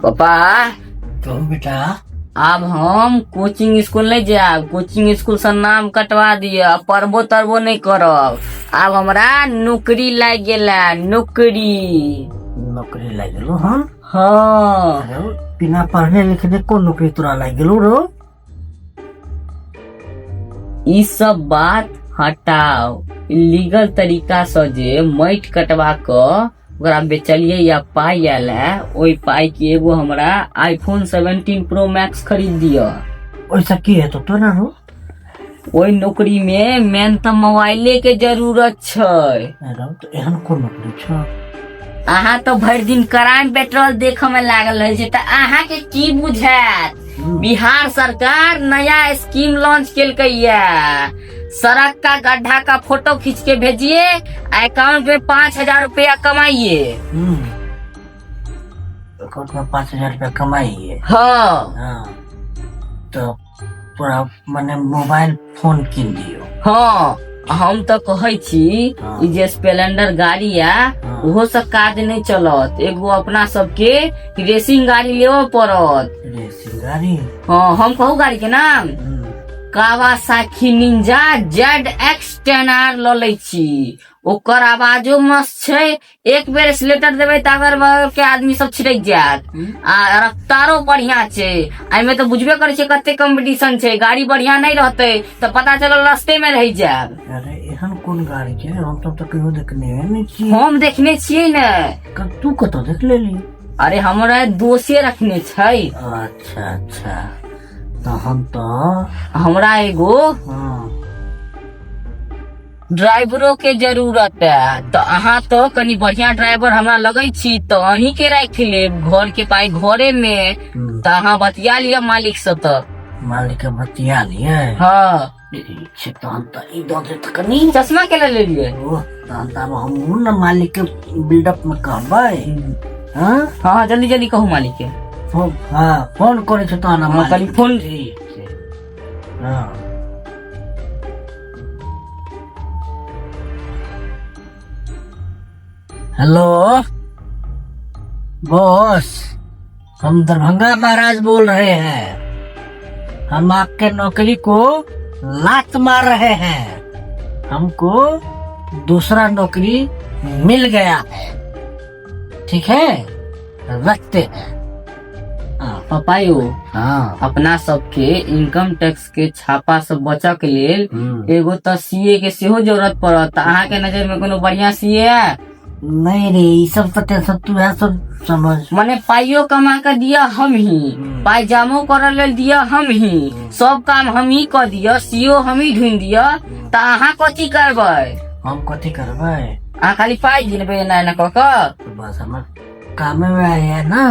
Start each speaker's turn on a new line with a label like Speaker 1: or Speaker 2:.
Speaker 1: पापा
Speaker 2: तो बेटा
Speaker 1: अब हम कोचिंग स्कूल नहीं जाब, कोचिंग स्कूल से नाम कटवा दिया, पढ़बो तरबो नहीं करब। अब हमरा नौकरी लग गेला, नौकरी
Speaker 2: लग गेलो।
Speaker 1: हाँ
Speaker 2: अरे बिना पढ़ने लिखने कौन नौकरी तोरा लग गेलो रो?
Speaker 1: ई सब बात हटाओ। लीगल तरीका से जे माटि कटवा क ओकरा बेचलिए या पाई आयल है, ओई पाई के एगो हमरा आईफोन 17 प्रो मैक्स खरीद दिया।
Speaker 2: वैसा की है तो ना रो?
Speaker 1: ओई नौकरी में मेन तो मोबाइले के जरूरत छै।
Speaker 2: अरे तो एहन कौन नौकरी छ?
Speaker 1: अहाँ तो भरि दिन क्राइम पेट्रोल देख में लागल रहे छै, तऽ अहाँ के की बुझात? बिहार सरकार नया स्कीम लॉन्च केलकै या, सड़क का गड्ढा का फोटो खींच के भेजिए, अकाउंट में 5,000 रुपया कमाइए।
Speaker 2: अकाउंट में 5,000 रुपया कमाइए।
Speaker 1: हाँ
Speaker 2: तो तोरा माने मोबाइल फोन किन दियो।
Speaker 1: हाँ हम तो कहे छी ई जे स्प्लेंडर गाड़ी या ओहो सब काज नहीं चलत, एगो अपना सबके रेसिंग गाड़ी लेवो पड़त।
Speaker 2: रेसिंग गाड़ी?
Speaker 1: हाँ हम कहू गाड़ी के नाम कावासाकी निंजा ZX10R ल लै छी। ओकर आवाजो मस्त छै, एक बेर एक्सीलेटर देबै त अगर बगल के आदमी सब छिड़क जायत, आ रफ्तारो बढ़िया छै। एमे तो बुझबे करे छै कते कंपटीशन छै, गाड़ी बढ़िया नहीं रहते तो पता चलल रास्ते में रह जायब।
Speaker 2: अरे एहन कौन गाड़ी छै? हम तो कहियो देखने नहीं छी।
Speaker 1: हम देखने छियै ने।
Speaker 2: तू कतो देख लेली?
Speaker 1: अरे हमरा दोषे रखने छै।
Speaker 2: अच्छा तो हम तो
Speaker 1: हमरा एगो ड्राइवरों के जरूरत है, तो अहाँ तो कनी बढ़िया ड्राइवर हमरा लगे छी, तो अहीं के राख लेब घर के पाई घरे में। तो अहाँ बतिया लिया मालिक से। तो
Speaker 2: मालिक के बतिया लिए?
Speaker 1: हाँ
Speaker 2: तहन तो ई दो दे तकनी।
Speaker 1: चश्मा के ले लिए?
Speaker 2: तहन तो हम न मालिक के बिल्डअप में कहबै।
Speaker 1: हाँ जल्दी जल्दी कहू मालिक के।
Speaker 2: फोन करे छ तहन हम
Speaker 1: कनी फोन।
Speaker 2: हेलो बॉस, हम दरभंगा महाराज बोल रहे हैं। हम आपके नौकरी को लात मार रहे हैं, हमको दूसरा नौकरी मिल गया है। ठीक है, रखते हैं।
Speaker 1: पापायो अपना सबके इनकम टैक्स के छापा से बचा के लेल एगो तो सीए के सेहो जरूरत पड़त। अहाँ के नजर में कोनो बढ़िया सीए है?
Speaker 2: नहीं रे, ई सब तो टेंशन तू है सब समझ।
Speaker 1: माने पाइयो कमा के दिया हम ही, पाई जामो कर लेल दिया हम ही, सब काम हम ही कर दिया, सीओ हम ही ढूंढ दिया, तो अहाँ कथी करबै?
Speaker 2: हम कथी करबै?
Speaker 1: अहाँ खाली पाई गिनबै ना कह के?
Speaker 2: बस हमर कामे में आए है ना।